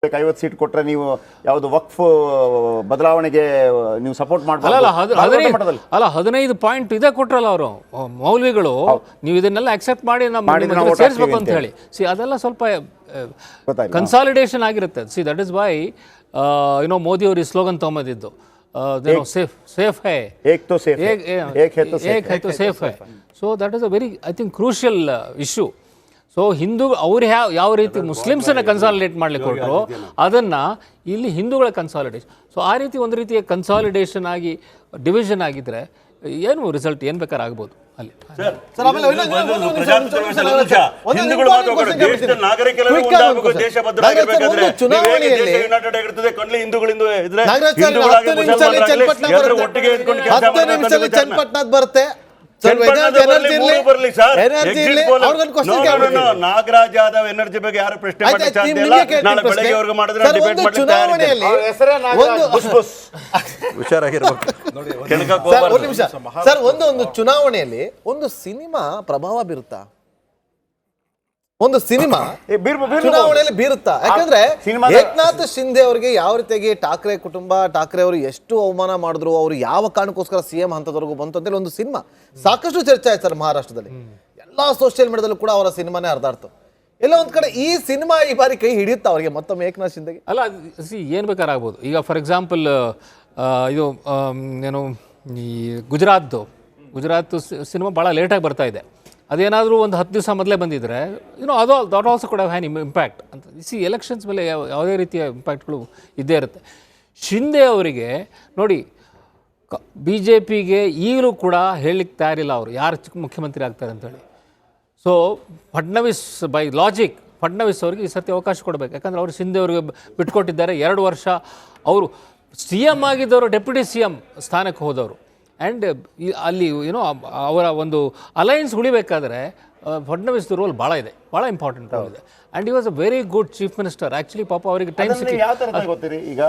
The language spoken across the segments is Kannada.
50 ಸೀಟ್ ಕೊಟ್ಟರೆ ನೀವು ಯಾವುದು ವಕ್ಫ್ ಬದಲಾವಣೆಗೆ ನೀವು ಸಪೋರ್ಟ್ ಅಲ್ಲ 15 ಪಾಯಿಂಟ್ ಇದೆ ಕೊಟ್ರಲ್ಲ ಅವರು ಮೌಲ್ವಿಗಳು, ನೀವು ಇದನ್ನೆಲ್ಲ ಅಕ್ಸೆಪ್ಟ್ ಮಾಡಿ ನಮ್ಮ ಸೇರಿಸಬೇಕು ಅಂತ ಹೇಳಿ. ಸಿ ಅದೆಲ್ಲ ಸ್ವಲ್ಪ ಕನ್ಸಾಲಿಡೇಷನ್ ಆಗಿರುತ್ತೆ. See that is why Modi ಅವರು ಈ ಸ್ಲೋಗನ್ ತೊಗೊಂಬಂದಿದ್ದು ಸೇಫ್ ಹೈ ಏಕ್ ತೋ safe high. So that is a very I think crucial issue. So Hindu ಅವ್ರು ಯಾವ ರೀತಿ ಮುಸ್ಲಿಮ್ಸನ್ನು ಕನ್ಸಾಲಿಡೇಟ್ ಮಾಡ್ಲಿಕ್ಕೆ ಕೊಟ್ಟರು, ಅದನ್ನು ಇಲ್ಲಿ ಹಿಂದೂಗಳ ಕನ್ಸಾಲಿಡೇಷನ್. ಸೊ ಆ ರೀತಿ ಒಂದು ರೀತಿಯ ಕನ್ಸಾಲಿಡೇಷನ್ ಆಗಿ ಡಿವಿಷನ್ ಆಗಿದ್ರೆ ಏನು ರಿಸಲ್ಟ್ ಏನು ಬೇಕಾದ್ರೆ ಆಗ್ಬೋದು ಅಲ್ಲಿ. ಬರುತ್ತೆ ನಾಗರಾಜ್ ಯಾದವ್ ಎನರ್ಜಿ ಬಗ್ಗೆ ಯಾರು ಪ್ರಶ್ನೆ ಸರ್, ಒಂದು ಚುನಾವಣೆಯಲ್ಲಿ ಒಂದು ಸಿನಿಮಾ ಪ್ರಭಾವ ಬೀರುತ್ತಾ? ಒಂದು ಸಿನಿಮಾ ಚುನಾವಣೆಯಲ್ಲಿ ಬೀರುತ್ತಾ? ಯಾಕಂದ್ರೆ ಏಕನಾಥ್ ಶಿಂದೆ ಅವರಿಗೆ ಯಾವ ರೀತಿಯಾಗಿ ಠಾಕ್ರೆ ಕುಟುಂಬ, ಠಾಕ್ರೆ ಅವರು ಎಷ್ಟು ಅವಮಾನ ಮಾಡಿದ್ರು, ಅವರು ಯಾವ ಕಾರಣಕ್ಕೋಸ್ಕರ ಸಿಎಂ ಹಂತದವರೆಗೂ ಬಂತು ಅಂತೇಳಿ ಒಂದು ಸಿನಿಮಾ ಸಾಕಷ್ಟು ಚರ್ಚೆ ಆಯ್ತು ಸರ್ ಮಹಾರಾಷ್ಟ್ರದಲ್ಲಿ. ಎಲ್ಲಾ ಸೋಷಿಯಲ್ ಮೀಡಿಯಾದಲ್ಲೂ ಕೂಡ ಅವರ ಸಿನಿಮಾನೇ ಹರಿದಾಡ್ತು. ಎಲ್ಲ ಒಂದ್ ಕಡೆ ಈ ಸಿನಿಮಾ ಈ ಬಾರಿ ಕೈ ಹಿಡಿಯುತ್ತಾ ಅವರಿಗೆ ಮತ್ತೊಮ್ಮೆ ಏಕನಾಥ್ ಶಿಂದೆಗೆ? ಅಲ್ಲ, ಏನ್ ಬೇಕಾದ್ರೆ ಆಗ್ಬೋದು. ಈಗ ಫಾರ್ ಎಕ್ಸಾಂಪಲ್ ಇದು ಏನು ಈ ಗುಜರಾತ್ ಸಿನಿಮಾ ಭಾಳ ಲೇಟಾಗಿ ಬರ್ತಾ ಇದೆ. ಅದೇನಾದರೂ ಒಂದು 10 ದಿವಸ ಮೊದಲೇ ಬಂದಿದ್ದರೆ ಅದು ದಟ್ ಆಲ್ಸೋ ಕೂಡ ಹ್ಯಾನ್ ಇಂಪ್ಯಾಕ್ಟ್ ಅಂತ. ಎಲೆಕ್ಷನ್ಸ್ ಮೇಲೆ ಯಾವುದೇ ರೀತಿಯ ಇಂಪ್ಯಾಕ್ಟ್ಗಳು ಇದ್ದೇ ಇರುತ್ತೆ. ಶಿಂದೆ ಅವರಿಗೆ ನೋಡಿ, BJPಗೆ ಈಗಲೂ ಕೂಡ ಹೇಳಲಿಕ್ಕೆ ತಯಾರಿಲ್ಲ ಅವರು ಯಾರು ಮುಖ್ಯಮಂತ್ರಿ ಆಗ್ತಾರೆ ಅಂತೇಳಿ. So Fadnavis by logic Fadnavis ಅವರಿಗೆ ಈ ಸರ್ತಿ ಅವಕಾಶ ಕೊಡಬೇಕು. ಯಾಕಂದರೆ ಅವರು ಶಿಂದೆ ಅವರಿಗೆ ಬಿಟ್ಕೊಟ್ಟಿದ್ದಾರೆ 2 ವರ್ಷ. ಅವರು CM ಆಗಿದ್ದವರು ಡೆಪ್ಯೂಟಿ CM ಸ್ಥಾನಕ್ಕೆ ಹೋದವರು. ಆ್ಯಂಡ್ ಅಲ್ಲಿ ಅವರ ಒಂದು ಅಲಯನ್ಸ್ ಉಳಿಬೇಕಾದ್ರೆ ಫಡ್ನವೀಸ್ ರೋಲ್ ಭಾಳ ಇಂಪಾರ್ಟೆಂಟ್ ರೋಲ್ ಇದೆ. ಆ್ಯಂಡ್ ಈ was a very good chief minister. Actually ಪಾಪ ಅವರಿಗೆ ಟೈಮ್ ಯಾವ ಥರ ಗೊತ್ತೀರಿ? ಈಗ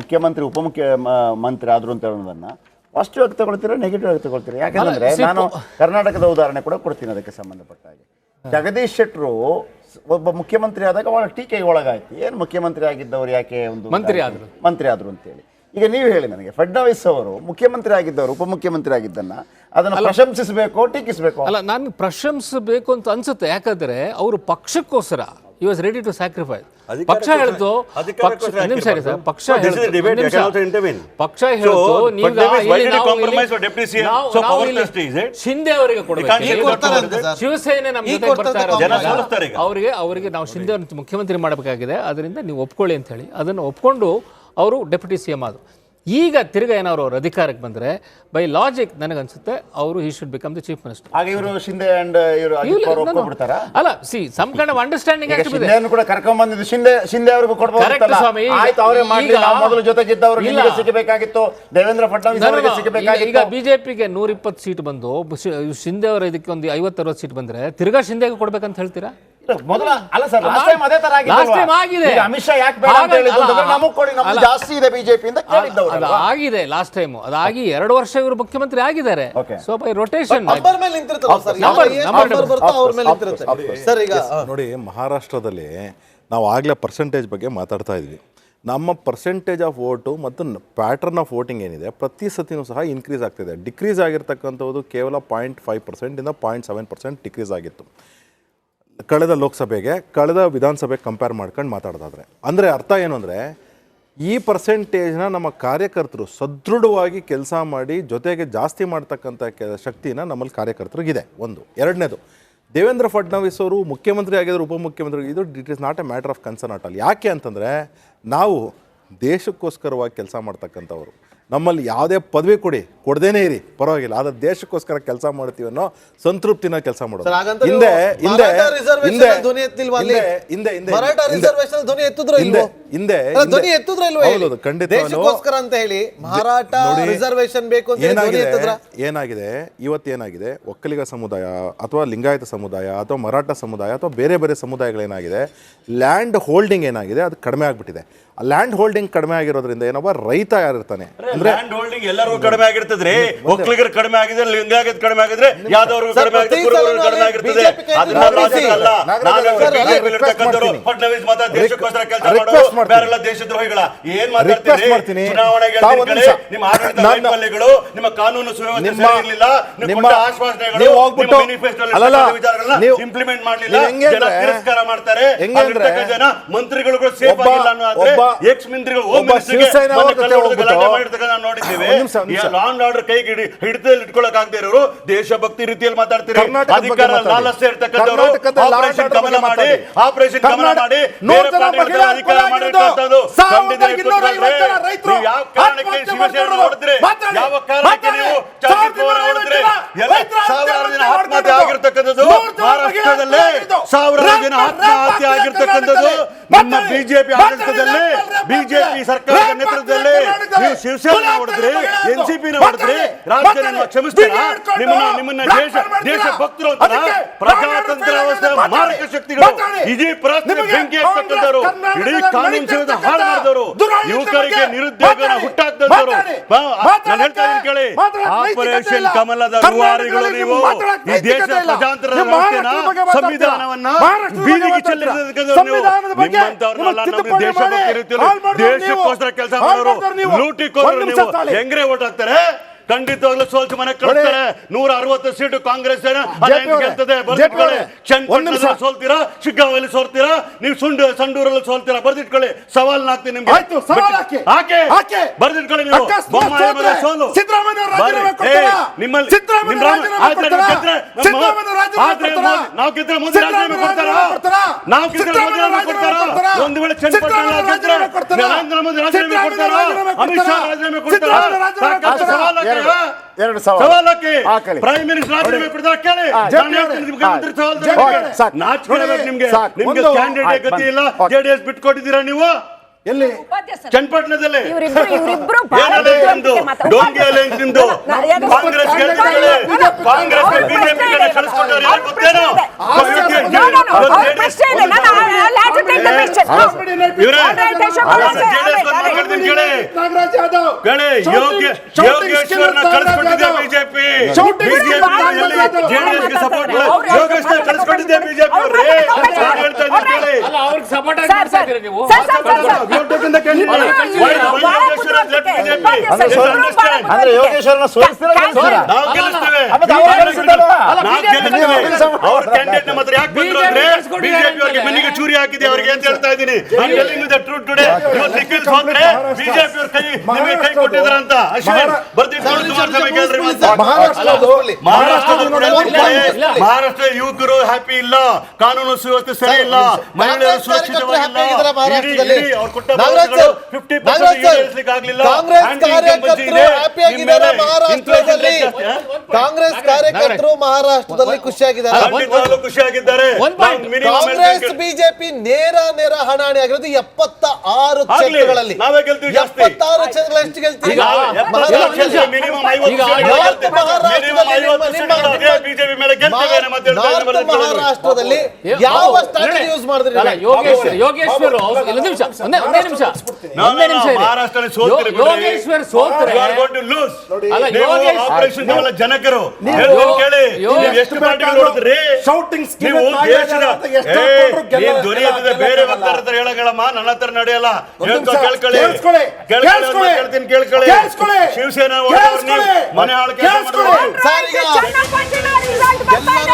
ಮುಖ್ಯಮಂತ್ರಿ ಉಪಮುಖ್ಯಮಂತ್ರಿ ಆದರು ಅಂತ ಹೇಳೋದನ್ನು ಪಾಸಿಟಿವ್ ಆಗಿ ತಗೊಳ್ತೀರಾ, ನೆಗೆಟಿವ್ ಆಗಿ ತಗೊಳ್ತೀರಾ? ಯಾಕಂದರೆ ನಾನು ಕರ್ನಾಟಕದ ಉದಾಹರಣೆ ಕೂಡ ಕೊಡ್ತೀನಿ ಅದಕ್ಕೆ ಸಂಬಂಧಪಟ್ಟ ಹಾಗೆ. ಜಗದೀಶ್ ಶೆಟ್ಟರು ಒಬ್ಬ ಮುಖ್ಯಮಂತ್ರಿ ಆದಾಗ ಭಾಳ ಟೀಕೆಗೆ ಒಳಗಾಯ್ತು. ಏನು ಮುಖ್ಯಮಂತ್ರಿ ಆಗಿದ್ದವರು ಯಾಕೆ ಒಂದು ಮಂತ್ರಿ ಆದರು ಅಂತೇಳಿ. ಈಗ ನೀವು ಹೇಳಿ ನನಗೆ, ಫಡ್ನವೀಸ್ ಅವರು ಮುಖ್ಯಮಂತ್ರಿ ಆಗಿದ್ದವರು ಉಪಮುಖ್ಯಮಂತ್ರಿ ಆಗಿದ್ದನ್ನು ಅದನ್ನು ಪ್ರಶಂಸಿಸಬೇಕು, ಟೀಕಿಸಬೇಕು? ಅಲ್ಲ, ನಾನು ಪ್ರಶಂಸಿಸಬೇಕು ಅಂತ ಅನ್ಸುತ್ತೆ. ಯಾಕಂದ್ರೆ ಅವರು ಪಕ್ಷಕ್ಕೋಸ್ಕರ he was ready to sacrifice. ಪಕ್ಷ ಹೇಳ್ತು ಶಿಂದೆ ಅವರಿಗೆ ಕೊಡಬೇಕು. ಶಿವಸೇನೆ ನಮ್ಮ ಜೊತೆ ಬರ್ತಾರೆ, ಅವರಿಗೆ ನಾವು ಶಿಂದೆ ಮುಖ್ಯಮಂತ್ರಿ ಮಾಡಬೇಕಾಗಿದೆ, ಅದರಿಂದ ನೀವು ಒಪ್ಕೊಳ್ಳಿ ಅಂತ ಹೇಳಿ ಅದನ್ನು ಒಪ್ಕೊಂಡು ಅವರು ಡೆಪ್ಯೂಟಿ CM ಆದರು. ಈಗ ತಿರ್ಗಾ ಏನಾದ್ರು ಅವ್ರು ಅಧಿಕಾರಕ್ಕೆ ಬಂದರೆ ಬೈ ಲಾಜಿಕ್ ನನಗನ್ಸುತ್ತೆ ಅವರು he should become the chief minister. ಆಗ ಇವರು ಶಿಂದೆ ಅಂಡ್ ಇವರು ಅಲ್ಲ, see some kind of understanding ಕೂಡ ಕರ್ಕೊಂಡ್ ಬಂದಿದ್ದು ಶಿಂದೆ ಅವರಿಗೂ ಕೊಡಬಹುದು ಸ್ವಾಮಿ. ಆಯ್ತು, ಅವರೇ ಮಾಡಲಿ. ಮೊದಲು ಜೊತೆಗಿದ್ದವರು ನಿಮಗೆ ಸಿಗಬೇಕಾಗಿತ್ತು, ದೇವೇಂದ್ರ ಫಡ್ನವೀಸ್ ಅವರಿಗೆ ಸಿಗಬೇಕಾಗಿತ್ತು. ಈಗ BJPಗೆ 120 ಸೀಟ್ ಬಂದು ಶಿಂದೆ ಅವರ ಇದಕ್ಕೆ ಒಂದು 50-60 ಸೀಟ್ ಬಂದ್ರೆ ತಿರ್ಗಾ ಶಿಂದೆಗೆ ಕೊಡ್ಬೇಕಂತ ಹೇಳ್ತೀರಾ? ಅಲ್ಲ ಸರ್, ಅಮಿತ್ ಶಾ ಯಾಕೆ ಬೇಡ ಅಂತ ಹೇಳಿದ್ರು, ನಮಗೆ ಕೊಡಿ, ನಮ್ಗೆ ಜಾಸ್ತಿ ಇದೆ BJP ಅಂತ ಕೇಳಿದ್ದವರು. ಆಗಿದೆ ಲಾಸ್ಟ್ ಟೈಮ್, ಅದಾಗಿ 2 ವರ್ಷ ಇವರು ಮುಖ್ಯಮಂತ್ರಿ ಆಗಿದ್ದಾರೆ. ಸೊ ಬೈ ರೊಟೇಷನ್ ನೋಡಿ, ಮಹಾರಾಷ್ಟ್ರದಲ್ಲಿ ನಾವು ಆಗ್ಲೇ ಪರ್ಸೆಂಟೇಜ್ ಬಗ್ಗೆ ಮಾತಾಡ್ತಾ ಇದ್ವಿ. ನಮ್ಮ ಪರ್ಸೆಂಟೇಜ್ ಆಫ್ ವೋಟು ಮತ್ತು ಪ್ಯಾಟರ್ನ್ ಆಫ್ ವೋಟಿಂಗ್ ಏನಿದೆ ಪ್ರತಿ ಸತಿನೂ ಸಹ ಇನ್ಕ್ರೀಸ್ ಆಗ್ತಿದೆ. ಡಿಕ್ರೀಸ್ ಆಗಿರ್ತಕ್ಕಂಥದ್ದು ಕೇವಲ 0.5%ಇಂದ 0.7% ಡಿಕ್ರೀಸ್ ಆಗಿತ್ತು ಕಳೆದ ಲೋಕಸಭೆಗೆ, ಕಳೆದ ವಿಧಾನಸಭೆಗೆ ಕಂಪೇರ್ ಮಾಡ್ಕೊಂಡು ಮಾತಾಡೋದಾದ್ರೆ. ಅಂದರೆ ಅರ್ಥ ಏನು ಅಂದರೆ, ಈ ಪರ್ಸೆಂಟೇಜ್ನ ನಮ್ಮ ಕಾರ್ಯಕರ್ತರು ಸದೃಢವಾಗಿ ಕೆಲಸ ಮಾಡಿ ಜೊತೆಗೆ ಜಾಸ್ತಿ ಮಾಡ್ತಕ್ಕಂಥ ಶಕ್ತಿನ ನಮ್ಮಲ್ಲಿ ಕಾರ್ಯಕರ್ತರಿಗಿದೆ. ಒಂದು. ಎರಡನೇದು, ದೇವೇಂದ್ರ ಫಡ್ನವೀಸ್ ಅವರು ಮುಖ್ಯಮಂತ್ರಿ ಆಗಿದ್ರು, ಉಪಮುಖ್ಯಮಂತ್ರಿ, ಇದು it is not A matter of concern at all. ಯಾಕೆ ಅಂತಂದರೆ, ನಾವು ದೇಶಕ್ಕೋಸ್ಕರವಾಗಿ ಕೆಲಸ ಮಾಡ್ತಕ್ಕಂಥವ್ರು. ನಮ್ಮಲ್ಲಿ ಯಾವುದೇ ಪದವಿ ಕೊಡದೇನೇ ಇರಿ ಪರವಾಗಿಲ್ಲ, ಆದರೆ ದೇಶಕ್ಕೋಸ್ಕರ ಕೆಲಸ ಮಾಡ್ತೀವಿ ಅನ್ನೋ ಸಂತೃಪ್ತಿನ ಕೆಲಸ ಮಾಡೋದು. ಹಿಂದೆ ಧ್ವನಿ ಎತ್ತಿದ್ರ ಇಲ್ವಾ? ಹೌದು, ಖಂಡಿತವಾಗ್ಲೂ. ದೇಶಕ್ಕೋಸ್ಕರ ಅಂತ ಹೇಳಿ ಮರಾಠ ರಿಸರ್ವೇಶನ್ ಬೇಕು ಅಂತ ಹೇಳಿ ಧ್ವನಿ ಎತ್ತಿದ್ರ? ಏನಾಗಿದೆ ಇವತ್ತೇನಾಗಿದೆ, ಒಕ್ಕಲಿಗ ಸಮುದಾಯ ಅಥವಾ ಲಿಂಗಾಯತ ಸಮುದಾಯ ಅಥವಾ ಮರಾಠ ಸಮುದಾಯ ಅಥವಾ ಬೇರೆ ಬೇರೆ ಸಮುದಾಯಗಳೇನಾಗಿದೆ, ಲ್ಯಾಂಡ್ ಹೋಲ್ಡಿಂಗ್ ಏನಾಗಿದೆ ಅದು ಕಡಿಮೆ ಆಗ್ಬಿಟ್ಟಿದೆ. ಆ ಲ್ಯಾಂಡ್ ಹೋಲ್ಡಿಂಗ್ ಕಡಿಮೆ ಆಗಿರೋದ್ರಿಂದ ಏನಪ್ಪ, ರೈತ ಯಾರಿರ್ತಾನೆ ಅಂದ್ರೆ ಲ್ಯಾಂಡ್ ಹೋಲ್ಡಿಂಗ್ ಎಲ್ಲರೂ ಕಡಿಮೆ ಆಗಿರ್ತದ್ರಿ. ಒಕ್ಕಲಿಗರು ಕಡಿಮೆ ಆಗಿದ್ರೆ, ಲಿಂಗಾಯತ ಕಡಿಮೆ ಆಗಿದ್ರೆ, ಯಾದವರು ಕಡಿಮೆ ಆಗಿದ್ರೆ, ಕುರುಬರು ಕಡಿಮೆ ಆಗಿರ್ತದೆ. ಅದನ್ನ ಲಾಜಿಕ್ ಅಲ್ಲ. ಫಡ್ನವೀಸ್ ಮಾತ್ರ ದೇಶಕ್ಕೋಸ್ಕರ ಕೆಲಸ ಮಾಡೋರು, ಬೇರೆಲ್ಲ ದೇಶದ್ರೋಹಿಗಳ. ಏನ್ ಮಾತಾಡ್ತೀನಿ? ಚುನಾವಣೆಗೆ ನಿಮ್ಮ ಆಡಳಿತ ವೈಫಲ್ಯಗಳು, ನಿಮ್ಮ ಕಾನೂನು ಸುವ್ಯವಸ್ಥೆ ಸರಿ ಇರಲಿಲ್ಲ, ನಿಮ್ಮ ಆಶ್ವಾಸನೆಗಳು, ನಿಮ್ಮ ಮ್ಯಾನಿಫೆಸ್ಟೋದಲ್ಲಿ ವಿಚಾರಗಳನ್ನ ಇಂಪ್ಲಿಮೆಂಟ್ ಮಾಡಲಿಲ್ಲ, ಜನ ತಿರಸ್ಕಾರ ಮಾಡ್ತಾರೆ. ಜನ ಮಂತ್ರಿಗಳು ಸೇಫ್ ಆಗಿಲ್ಲ ಅನ್ನೋ ಎಕ್ಸ್ ಮಂತ್ರಿಗಳು ಹೋಮ್ ಮಿನಿಸ್ಟರ್ಗೆ ಗಲಾಟೆ ಮಾಡಿರ್ತಕ್ಕಂಥ ನೋಡಿದ್ದೇವೆ. ಲಾ ಅಂಡ್ ಆರ್ಡರ್ ಕೈಗೆ ಹಿಡಿತದಲ್ಲಿ ಇಟ್ಕೊಳ್ಳಕ್ ಆಗದೆ ಇರೋರು ದೇಶಭಕ್ತಿ ರೀತಿಯಲ್ಲಿ ಮಾತಾಡ್ತೀರಿ. ಅಧಿಕಾರ ಲಾಲಸೆ ಇರ್ತಕ್ಕಂಥವ್ರು ಆಪರೇಷನ್ ಕಮಲ ಮಾಡಿ ಬೇರೆ ಪ್ರಾಣಿಗಳ ಅಧಿಕಾರ ಮಾಡಿರ್ತಕ್ಕಂಥದ್ದು ಯಾವ ಕಾರಣಕ್ಕೆ ಶಿವಸೇನೆ ನೋಡಿದ್ರೆ, ಯಾವ ಕಾರಣಕ್ಕೆ ನೀವು ನೋಡಿದ್ರೆ ಸಾವಿರಾರು ಜನ ಆತ್ಮಹತ್ಯೆ ಆಗಿರ್ತಕ್ಕಂಥದ್ದು ಮಹಾರಾಷ್ಟ್ರದಲ್ಲೇ, ಸಾವಿರಾರು ಜನ ಆತ್ಮಹತ್ಯೆ ಆಗಿರ್ತಕ್ಕಂಥದ್ದು ನಮ್ಮ ಬಿಜೆಪಿ ಆಡಳಿತದಲ್ಲಿ, ಬಿಜೆಪಿ ಸರ್ಕಾರದ ನೇತೃತ್ವದಲ್ಲಿ. ನೀವು ಶಿವಸೇನೆ ನೋಡಿದ್ರಿ, ಎನ್ಸಿಪಿ ನೋಡಿದ್ರಿ, ರಾಜ್ಯ ನಿಮ್ಮ ಕ್ಷಮಿಸ್ತೀರಾ? ನಿಮ್ಮನ್ನ ದೇಶ ಭಕ್ತರು ಅಂತಾರ? ಪ್ರಜಾತಂತ್ರ ವ್ಯವಸ್ಥೆ ಮಾರಕ ಶಕ್ತಿಗಳು, ಇಡೀ ಪ್ರಾಂತ್ಯ ಬೆಂಕಿ ಹಾಕ್ತಕ್ಕಂಥವ್ರು, ಇಡೀ ಕಾನೂನು ಸೇರಿದ ಹಾಳು ಮಾಡಿದವರು, ಯುವಕರಿಗೆ ನಿರುದ್ಯೋಗನ ಹುಟ್ಟಾಕ್ತಂಥವ್ರು. ನಾನು ಹೇಳ್ತಾ ಇದ್ದೀನಿ ಕೇಳಿ, ಆಪರೇಷನ್ ಕಮಲದ ರೂವಾರಿಗಳು ನೀವು. ಈ ದೇಶ ಪ್ರಜಾತಂತ್ರ ವ್ಯವಸ್ಥೆನ, ಸಂವಿಧಾನವನ್ನ ಬೀದಿಗೆ ಚೆಲ್ಲಿರ್ತಕ್ಕಂಥವ್ರು ನೀವು. ನಿಮ್ಮಂತವ್ರನ್ನೆಲ್ಲ ನಮ್ಗೆ ದೇಶಭಕ್ತಿ ರೀತಿಯಲ್ಲಿ ದೇಶಕ್ಕೋಸ್ಕರ ಕೆಲಸ ಮಾಡೋರು, ಲೂಟಿಕೋರರು ನೀವು. ಹೆಂಗ್ರೆ ಓಟ್ ಹಾಕ್ತಾರೆ? ಖಂಡಿತವಾಗ್ಲೂ ಸೋಲ್ಸಿ ಮನೆ ಕಳಿಸ್ತಾರೆ. 160 ಸೀಟು ಕಾಂಗ್ರೆಸ್ ಗೆಲ್ತದೆ. ಬರ್ದಿಟ್ಕೊಳ್ಳಿ. ಚನ್ನಪಟ್ಟಣದಲ್ಲಿ ಸೋಲ್ತೀರಾ, ಶಿಗ್ಗಾಂವಲ್ಲಿ ಸೋಲ್ತೀರಾ, ನೀವು ಸಂಡೂರಲ್ಲಿ ಸೋಲ್ತೀರಾ. ಬರ್ದಿಟ್ಕೊಳ್ಳಿ. ಸವಾಲ್ ಹಾಕ್ತೀನಿ ನಿಮ್ಗೆ. ಬರ್ದಿಟ್ಕೊಳ್ಳಿ. ನೀವು ಸೋಲು ನಿಮ್ಮಲ್ಲಿ ನಾವು ಗೆದ್ರೆ ಮೋದಿ ರಾಜೀನಾಮೆ ಕೊಡ್ತಾರಾ? ನಾವು ಗೆದ್ರೆ ಮೋದಿ ರಾಜೀನಾಮೆ ಕೊಡ್ತಾರಾ? ಒಂದು ವೇಳೆ ಚನ್ನಪಟ್ಟಣ ಗೆದ್ರೆ ನರೇಂದ್ರ ಮೋದಿ ರಾಜೀನಾಮೆ ಕೊಡ್ತಾರಾ? ಅಮಿತ್ ಶಾ ರಾಜೀನಾಮೆ ಕೊಡ್ತಾರಾ? ಸವಾಲ್ ಸವಾಲಕ್ಕೆ ಪ್ರೈಮ್ ಮಿನಿಸ್ಟರ್ ರಾಜೀನಾಮೆ ಕೊಡ್ತಾರೆ ಕೇಳಿ. ಮುಖ್ಯಮಂತ್ರಿ ಸವಾಲ್ ನಾಚ್ಕೊಳ್ಬೇಕು ನಿಮ್ಗೆ. ನಿಮ್ಗೆ ಕ್ಯಾಂಡಿಡೇಟ್ ಗತಿ ಇಲ್ಲ. ಜೆಡಿಎಸ್ ಬಿಟ್ಕೊಟ್ಟಿದ್ದೀರಾ ನೀವು ಎಲ್ಲಿ? ಚನ್ನಪಟ್ಟಣದಲ್ಲಿ ಡೋಂಗಿ ಅಲೈನ್ಸ್ ನಿಮ್ದು. ಕಾಂಗ್ರೆಸ್ ಬಿಜೆಪಿ ಕಳಿಸ್ಕೊಂಡ್ರೆ ಯಾರು ಗೊತ್ತೇನೋ? ಯೋಗೇಶ್ವರ್ನ ಕಳಿಸ್ಕೊಟ್ಟಿದ್ದೆ ಬಿಜೆಪಿ. ಜೆಡಿಎಸ್ಗೆ ಸಪೋರ್ಟ್ ಯೋಗೇಶ್ವರ ಕಳಿಸ್ಕೊಟ್ಟಿದ್ದೆ ಬಿಜೆಪಿ. ಅಂದ್ರೆ ಯೋಗೇಶ್ವರನ ಸೋಲಿಸ್ತೀರಾ? ನಾವು ಗೆಲ್ಲಿಸ್ತೇವೆ. ಅವ್ರ ಕ್ಯಾಂಡಿಡೇಟ್ ನಮ್ಮ ಹತ್ರ ಯಾಕೆ ಬಂದ್ರು ಅಂದ್ರೆ ಬಿಜೆಪಿ ಅವರಿಗೆ ಬೆನ್ನಿಗೆ ಚೂರಿ ಹಾಕಿದೆ ಅವರಿಗೆ ಅಂತ ಹೇಳ್ತಾ ಇದ್ದೀನಿ. ಟ್ರೂತ್ ಟುಡೇ ನಿಖಿಲ್ ಸೋತ್ರೆ ಬಿಜೆಪಿ ಅವ್ರ ನಿಮಗೆ ಕೈ ಕೊಟ್ಟಿದ್ರ ಅಂತ ಅಶ್ವಿನ್ ಮಹಾರಾಷ್ಟ್ರದ ಯುವಕರು ಹ್ಯಾಪಿ ಇಲ್ಲ, ಕಾನೂನು ಸುವ್ಯವಸ್ಥೆ ಸರಿ ಇಲ್ಲ, ಮಹಿಳೆಯರು ಸುರಕ್ಷಿತವಾಗಿಲ್ಲ. ಅವ್ರು ಕೊಟ್ಟ 50% ಆಗ್ಲಿಲ್ಲ. ಕಾಂಗ್ರೆಸ್ ಕಾರ್ಯಕರ್ತರು ಮಹಾರಾಷ್ಟ್ರದಲ್ಲಿ ಖುಷಿಯಾಗಿದ್ದಾರೆ. ಕಾಂಗ್ರೆಸ್ ಬಿಜೆಪಿ ನೇರ ಹಣಾಣಿ ಆಗಿರೋದು 76 ಕ್ಷೇತ್ರಗಳಲ್ಲಿ. 76 ಕ್ಷೇತ್ರಗಳಲ್ಲಿ ಎಷ್ಟು ಗೆಲ್ತೀವಿ? ಮಹಾರಾಷ್ಟ್ರದಲ್ಲಿ ಯಾವ ಸ್ಟ್ರಾಟಜಿ ಯೂಸ್ ಮಾಡಿದ್ರಿ? ಯೋಗೇಶ್ವರ್ ಜನಕರು ಬೇರೆ ವಕ್ತಾರ ಹತ್ರ ಹೇಳಗಳಮ್ಮ, ನನ್ನ ಹತ್ರ ನಡೆಯಲ್ಲ. ಕೇಳ್ಕೊಳ್ಳಿ, ಶಿವಸೇನಾ ಮನೆ ಆಳ್ಕೆ